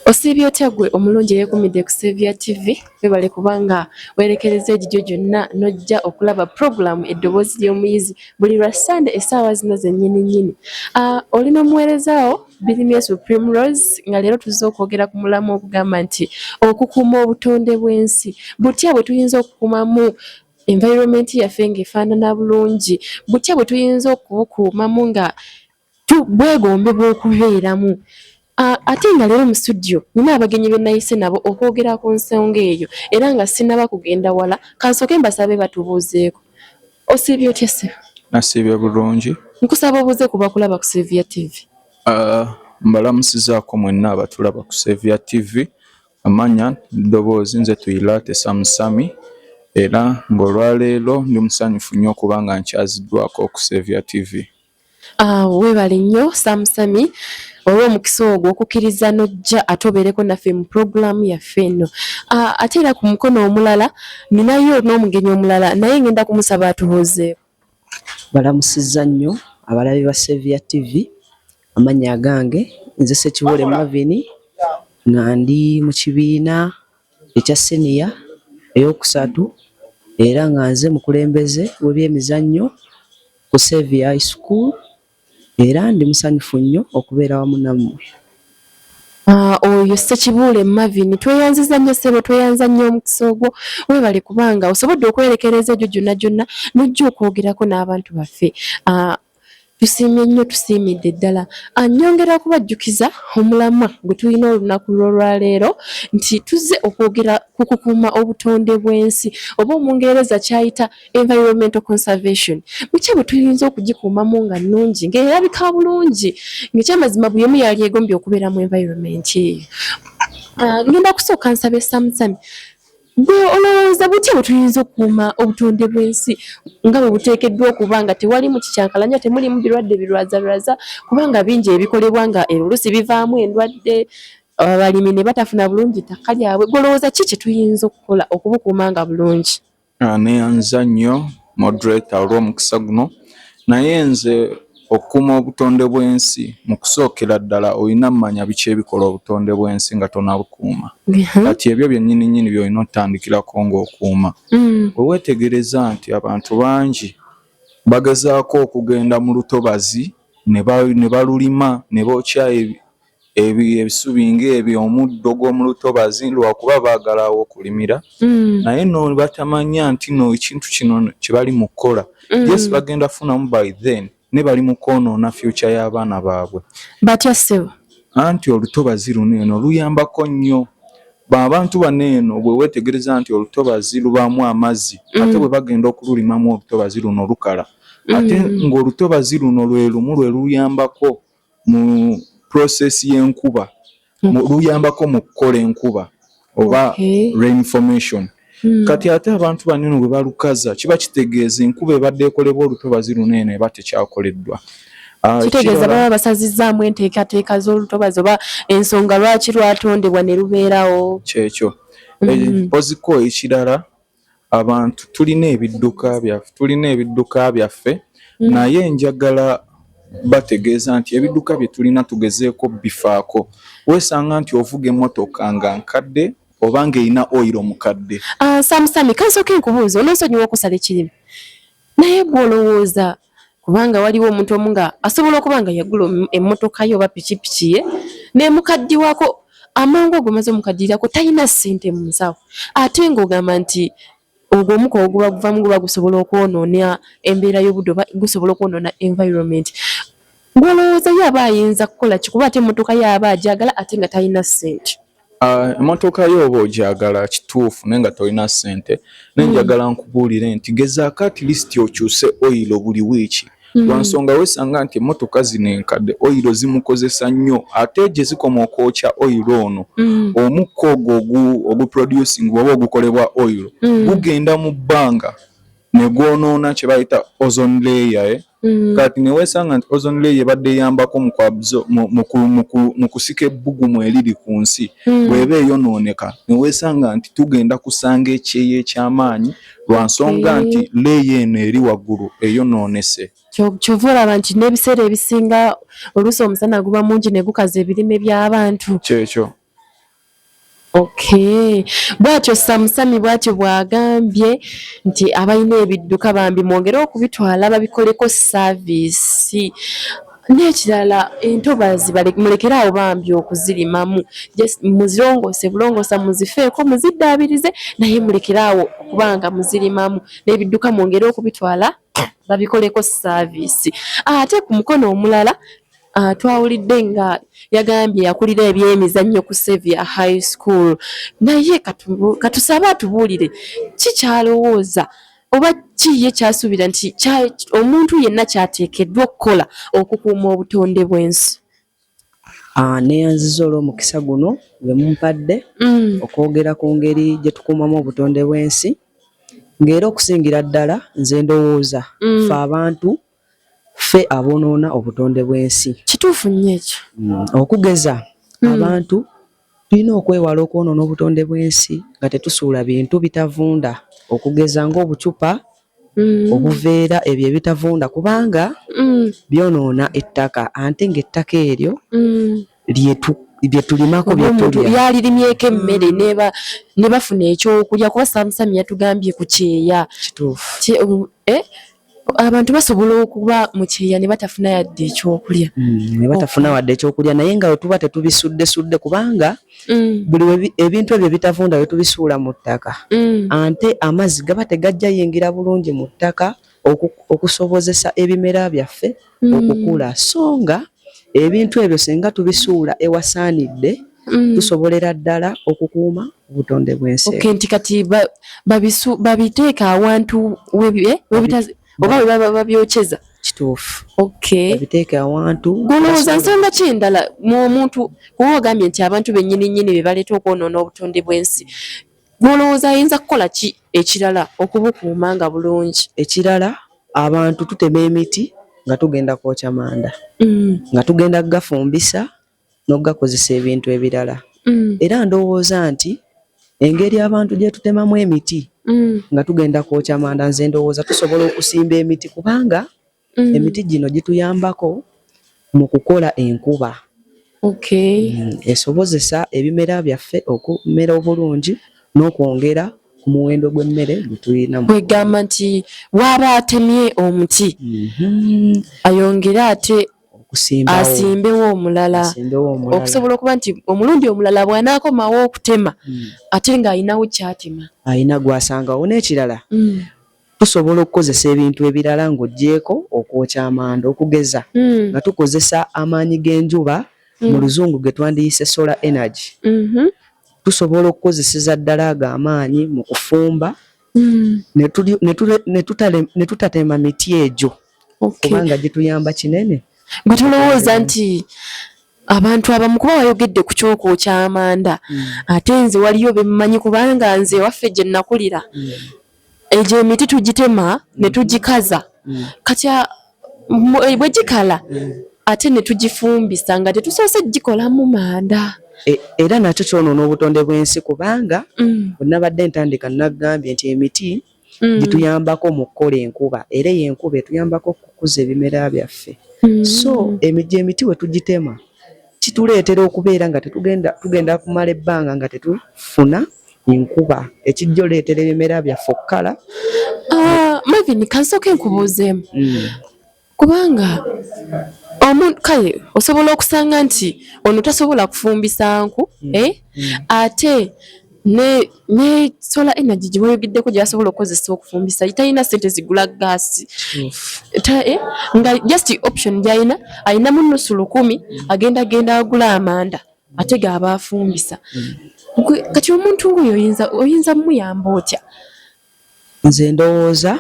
Osiibye otya gwe omulungi eyeekumidde ku Saviour TV webale kubanga weerekereza egigyo gyonna n'ojja okulaba puroguramu eddoboozi ly'omuyizi buli lwa Sande essaawa zino zennyini nnyini. Oli n'omuweerezaawo Birimye Supreme Rose nga leero tuzze okwogera ku mulamwa okugamba nti okukuuma obutonde bw'ensi butya bwe tuyinza okukuumamu environment yaffe ng'efaanana bulungi, butya bwe tuyinza okubukuumamu nga bwegombebwa okubeeramu. Ate nga leero mu studio nina abagenyi be nayise nabo okwogera ku nsonga eyo era nga sinaba kugenda wala kansooke mbasabe batubuuzeeko. Osiibye otya ssebo? Nasiibye bulungi. Nkusaba obuuze ku bakulaba ku Saviour TV. Mbalamusizaako mwenna abatulaba ku Saviour TV. Amanya ddoboozi nze Tuyiraate Samusami era ng'olwaleero ndi musanyufu nnyo okubanga nkyaziddwako ku Saviour TV. Weebale nnyo Samusami olw'omukisa ogwo okukkiriza n'ojja ate obeereko naffe mu puroguramu yaffe eno. Ate era ku mukono omulala ninayo n'omugenyi omulala naye ngenda kumusaba atubuuzeeko. Balamusizza nnyo abalabi ba Saviour TV. Amannya agange nze Ssekiwole Marvin nga ndi mu kibiina ekya senior ey'okusatu era nga nze mukulembeze w'ebyemizannyo ku Saviour High School era ndi musanyufu nnyo okubeera wamu nammwe. Oyo Ssekibuule Marvin tweyanziza nnyo ssebo, tweyanza nnyo omukisa ogwo. Weebale kubanga osobodde okwerekereza egyo gyonna gyonna n'ojja okwogerako n'abantu baffe. Tusiimye nnyo, tusiimidde ddala. Nnyongera kubajjukiza omulamwa gwe tulina olunaku lw'olwaleero nti tuzze okwogera ku kukuuma obutonde bw'ensi oba Omungereza kyayita environmental conservation. Butya bwe tuyinza okugikuumamu nga nnungi ng'erabika bulungi ng'ekyamazima buli omu yali yeegombye okubeera mu environment eyo. Ngenda kusooka nsabe Samusami gwe olowooza butya bwe tuyinza okukuuma obutonde bw'ensi nga bwe buteekeddwa okuba nga tewali mu kikyankalanya, temulimu birwadde birwazalwaza kubanga bingi ebikolebwa nga oluusi bivaamu endwadde, abalimi ne batafuna bulungi ttaka lyabwe. Gwe olowooza ki kye tuyinza okukola okubukuuma nga bulungi? Neyanza nnyo moderator olw'omukisa guno, naye nze okukuuma obutonde bw'ensi mu kusookera ddala olina mmanya biki ebikola obutonde bw'ensi nga tonabukuuma. Kati ebyo byennyini nnyini by'olina otandikirako ng'okuuma. Bwe weetegereza nti abantu bangi bagezaako okugenda mu lutobazi ne balulima ne bookya ebisubi ng'ebyo omuddo gw'omu lutobazi lwakuba baagalawo okulimira, naye no batamanya nti no ekintu kino kye bali mu kukola yes bagenda funamu by then ne bali mu kwonoona future y'abaana baabwe. Batya ssebo? Anti olutobazi luno eno luyambako nnyo. Abantu bano eno bwe weetegereza nti olutobazi lubaamu amazzi ate bwe bagenda okululimamu olutobazi luno lukala. Ate ng'olutobazi luno lwe lumu lwe luyambako mu process y'enkuba, luyambako mu kukola enkuba oba rain formation. Kati ate abantu banene bwe balukaza kiba kitegeeza enkuba ebadde ekolebwa olutobazi luno eno eba tekyakoleddwa. Kitegeeza baba basazizzaamu enteekateeka z'olutobazi oba ensonga lwaki lwatondebwa ne lubeerawo. Kyekyo. Mpoziko ekirala abantu tulina ebidduka byaffe naye njagala bategeeza nti ebidduka bye tulina tugezeeko bifaako. Weesanga nti ovuga emmotoka nga nkadde oba ng'erina oyiro mukadde. Samusami kansooke nkubuuze onoosonyiwa okusala ekirime naye gw'olowooza kubanga waliwo omuntu omu nga asobola okuba nga yagula emmotoka ye oba pikipiki ye n'emukaddiwako amangu ogwo maze omukaddirirako talina ssente mu nsawo ate ng'ogamba nti ogwo omuka oguba guvaamu guba gusobola okwonoona embeera y'obudde oba gusobola okwonoona environment. Gw'olowooza ye aba ayinza kukola ki kuba ate emmotoka ye aba agyagala ate nga talina ssente? Emmotoka yo oba ogyagala kituufu naye nga tolina ssente nenjagala nkubuulire nti gezaako at least okyuse oyiro buli wiiki. Lwansonga weesanga nti emmotoka zino enkadde oyiro zimukozesa nnyo ate gye zikoma okwokya oyiro ono omukka ogwo oguproducing oba ogukolebwa oyiro gugenda mu bbanga ne gwonoona kye bayita ozone layer. Kati ne weesanga nti ozone layer ebadde eyambako mu kusika ebbugumu eriri ku nsi bw'eba eyonooneka ne weesanga nti tugenda kusanga ekyeya eky'amaanyi lwansonga nti layer eno eri waggulu eyonoonese. Kyova olaba nti n'ebiseera ebisinga oluusi omusana guba mungi ne gukaza ebirime by'abantu. Kyekyo. Okay. Bwatyo Samusami bwatyo bwagambye nti abalina ebidduka bambi mwongere okubitwala babikoleko saavisi. N'ekirala entobazi mulekerawo bambi okuzirimamu. Muzirongose bulongosa muzifeeko muziddaabirize naye mulekerawo kubanga muzirimamu. N'ebidduka mwongere okubitwala babikoleko saavisi. Ate ku mukono omulala twawulidde nga yagambye yakulira ebyemizannyo ku Xavier High School. Naye katusabe atubuulire kikyalowooza oba kiye kyasuubira nti omuntu yenna kyateekeddwa okukola okukuuma obutonde bw'ensi. Neeyanziza olw'omukisa guno gwe mumpadde okwogera ku ngeri gye tukuumamu obutonde bw'ensi, ng'era okusingira ddala nze ndowooza ffe abantu ffe aboonoona obutonde bw'ensi. Kituufu nnyo ekyo. Okugeza abantu tulina okwewala okwonoona obutonde bw'ensi nga tetusuula bintu bitavunda, okugeza ng'obucupa, obuveera, ebyo ebitavunda kubanga byonoona ettaka, ate ng'ettaka eryo bye tulimako bye tulya. Yalirimyeko emmere ne bafuna ekyokulya kuba Samusami yatugambye ku kyeya. Kituufu. Abantu basobola okuba mu kyeya ne batafuna yadde ekyokulya. Ne batafuna wadde ekyokulya naye nga we tuba tetubisudde kubanga buli ebintu ebyo bitavunda bye tubisuula mu ttaka. Ate amazzi gaba tegajja yingira bulungi mu ttaka okusobozesa ebimera byaffe okukula. So nga ebintu ebyo singa tubisuula ewasaanidde tusobolera ddala okukuuma obutonde bw'ensi. Okay, nti kati babiteeka awantu oba babyokyeza. Kituufu. Okay. Babiteeke awantu. Golowooza nsonga ki endala mu omuntu kuba ogambye nti abantu bennyini be baleeta okwonoona obutonde bw'ensi. Golowooza ayinza kukola ki ekirala okubukuuma nga bulungi? Ekirala abantu tutema emiti nga tugenda kwokya manda. Nga tugenda gafumbisa n'ogakozesa ebintu ebirala. Era ndowooza nti engeri abantu gye tutemamu emiti nga tugenda kwokya manda, nze ndowooza tusobola okusimba emiti kubanga emiti gino gituyambako mu kukola enkuba. Okay. Esobozesa ebimera byaffe okumera obulungi n'okwongera ku muwendo gw'emmere gwe tulinamu. Kwegamba nti waba atemye omuti ayongere ate asimbewo omulala okusobola okuba nti omulundi omulala bw'anaakomawo okutema ate ng'ayinawo kyatema. Ayina gwasangawo. N'ekirala tusobola okukozesa ebintu ebirala ng'oggyeko okwokya amanda, okugeza nga tukozesa amaanyi g'enjuba mu luzungu ge twandiyise solar energy. Tusobola okukozeseza ddala ago amaanyi mu kufumba ne tutatema miti egyo kubanga gituyamba kinene. Bwe tulowooza nti abantu abamu kuba wayogedde ku kyokwokya amanda ate nze waliyo be mmanyi kubanga nze waffe gye nakulira egyo emiti tugitema ne tugikaza kati bwe gikala ate ne tugifumbisa nga tetusoose gikolamu manda. Era nakyo kyonoona obutonde bw'ensi kubanga bwennabadde ntandika nagambye nti emiti gituyambako mu kukola enkuba era enkuba etuyambako okukuza ebimera byaffe. So emiti we tugitema kituleetera okubeera nga tugenda kumala ebbanga nga tetufuna enkuba ekijja oleetera ebimera byaffe okukala. Marvin, kansooke nkubuuzeemu kubanga omuntu kale osobola okusanga nti ono tasobola kufumbisa nku ate ne solar energy gye bayogeddeko gye basobola okukozesa okufumbisa talina ssente zigula gaasi nga just option gy'alina alinamu nnusu 10 agenda agula amanda ate gaba afumbisa. Kati omuntu nguyo oyinza muyamba otya? Nze ndowooza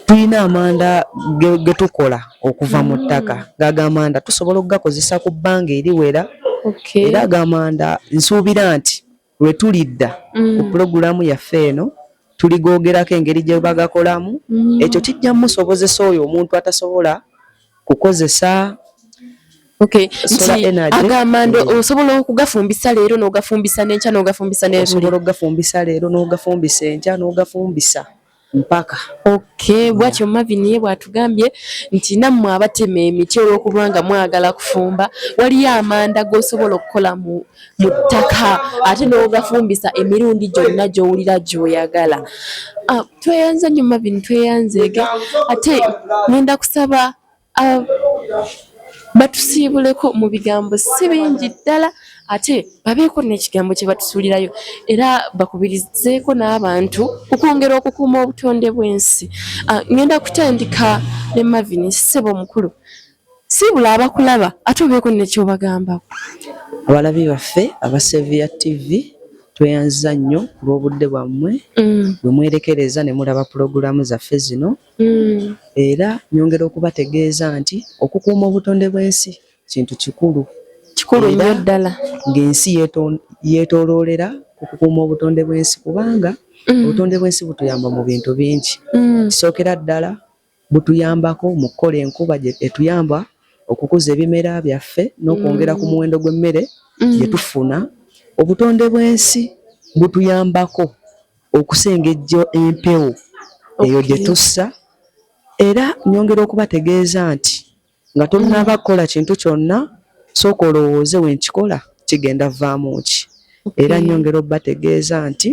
tulina amanda ge tukola okuva mu ttaka. Gaga amanda tusobola okugakozesa ku bbanga eriwera. Era agamanda nsuubira nti lwe tulidda ku pulogulaamu yaffe eno tuligoogerako engeri gye bagakolamu. Ekyo kijja musobozesa oyo omuntu atasobola kukozesa solar energy. Agamanda osobola okugafumbisa leero n'ogafumbisa n'enkya n'ogafumbisa n'ebiro. Osobola okugafumbisa leero n'ogafumbisa enkya n'ogafumbisa mpaka. Okay, bwatyo Marvin ye bwatugambye nti nammwe abatema emiti olw'okubanga mwagala kufumba waliyo amanda g'osobola okukola mu ttaka ate n'ogafumbisa emirundi gyonna gy'owulira gy'oyagala. Tweyanza nnyo Marvin, tweyanzeege ate ngenda kusaba batusiibuleko mu bigambo si bingi ddala ate babeeko n'ekigambo kye batusuulirayo era bakubirizeeko n'abantu okwongera okukuuma obutonde bw'ensi. Ngenda kutandika ne Marvin ssebo omukulu, siibula abakulaba ate obeeko nekyobagambako. Abalabi baffe aba Sevia TV tweyanza nnyo ku lw'obudde bwammwe bwe mwerekereza ne mulaba pulogulaamu zaffe zino era nyongera okubategeeza nti okukuuma obutonde bw'ensi kintu kikulu nnyo ddala ng'ensi yeetooloolera okukuuma obutonde bw'ensi kubanga obutonde bw'ensi butuyamba mu bintu bingi. Kisookera ddala butuyambako mu kukola enkuba etuyamba okukuza ebimera byaffe n'okwongera ku muwendo gw'emmere gye tufuna. Obutonde bw'ensi butuyambako okusengejja empewo eyo gye tussa era nyongera okubategeeza nti nga tolinaaba kukola kintu kyonna sooka olowooze wenkikola kigenda vaamu ki. Era nyongera okubategeeza nti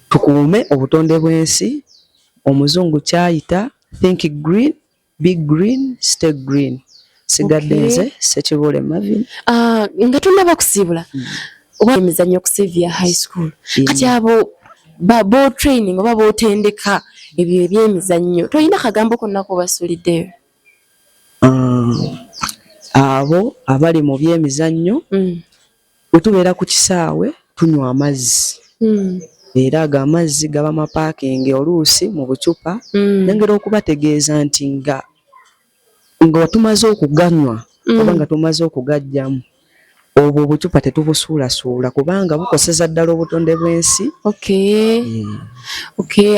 tukuume obutonde bw'ensi. Omuzungu kyayita think green, be green, stay green. Sigadde nze Ssekibule Marvin. Nga tonnaba kusiibula oba emizannyo ku Sevia High School kati abo bo training oba bootendeka ebyo ebyemizannyo tolina kagambo konna kubasuuliddeyo? Abo abali mu byemizannyo bwe tubeera ku kisaawe tunywa amazzi era ago amazzi gaba mapaakingi oluusi mu bucupa. Nyongera okubategeeza nti nga tumaze okuganywa oba nga tumaze okugajjamu obwo obucupa tetubusuulasuula kubanga bukoseza ddala obutonde bw'ensi.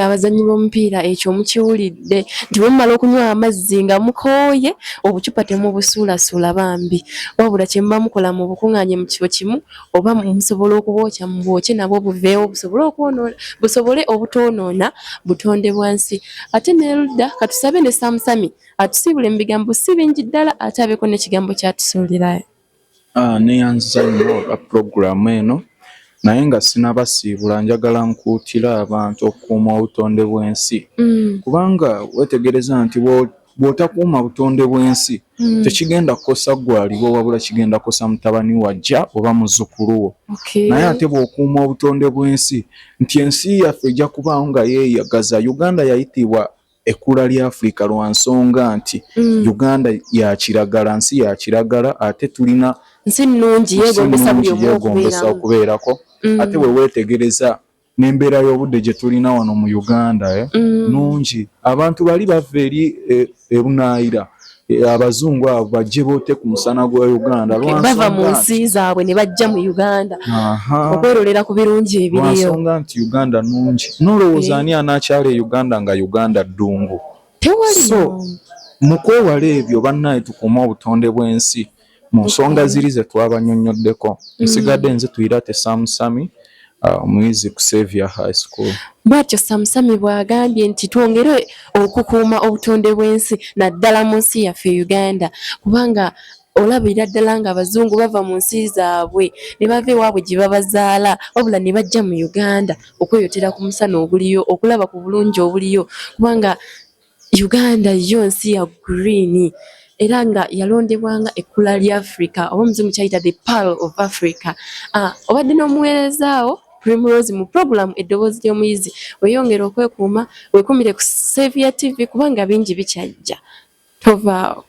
Abazannyi b'omupiira ekyo mukiwulidde nti bwe mumala okunywa amazzi nga mukooye obucupa temubusuulasuula bambi wabula kye muba mukola mu bukuŋŋaanye mu kifo kimu oba musobola okubwokya mu bwokye nabwo buveewo busobole obutoonoona butonde bwansi. Ate n'erudda katusabe ne Samusami atusiibule mu bigambo si bingi ddala ate abeeko n'ekigambo kyatusuulirayo. Neyanziza nnyo pulogulaamu eno naye nga sinabasiibula njagala nkuutira abantu okukuuma obutonde bw'ensi kubanga wetegereza nti bw'otakuuma butonde bw'ensi tekigenda kukosa gwaliwo wabula kigenda kukosa mutabani wajja oba muzzukulu wo. Naye ate bw'okuuma obutonde bw'ensi nti ensi yaffe ejja kubaawo nga yeeyagaza. Uganda yayitibwa ekkula lya Afrika lwa nsonga nti Uganda ya kiragala, nsi ya kiragala ate tulina nsi nnungi yeegombesa okubeerako. Ate bwe weetegereza n'embeera y'obudde gye tulina wano mu Uganda nungi. Abantu bali bava eri ebunaayira abazungu abo bajje boote ku musana gwa Uganda bava mu nsi zaabwe ne bajja mu Uganda okwerolera ku birungi ebiriyo. Lwansonga nti Uganda nungi. Nolowooza ani anaakyala e Uganda nga Uganda ddungu? So mu kwewala ebyo bannaye tukuuma obutonde bw'ensi mu nsonga ziri ze twabannyonnyoddeko. Nsigadde nze tuyirate Samusami omuyizi ku Sevia High School. Bwatyo Samusami bw'agambye nti twongere okukuuma obutonde bw'ensi naddala mu nsi yaffe Uganda kubanga olabira ddala nga abazungu bava mu nsi zaabwe ne bava ewaabwe gye babazaala wabula ne bajja mu Uganda okweyotera ku musana oguliyo okulaba ku bulungi obuliyo kubanga Uganda yo nsi ya green era nga yalondebwanga ekkula lya Africa oba omuzungu kyayita the Pearl of Africa. Obadde n'omuweerezaawo Primrose mu program eddoboozi ly'omuyizi weyongera okwekuuma weekumire ku Sevia TV kubanga bingi bikyajja tovaawo.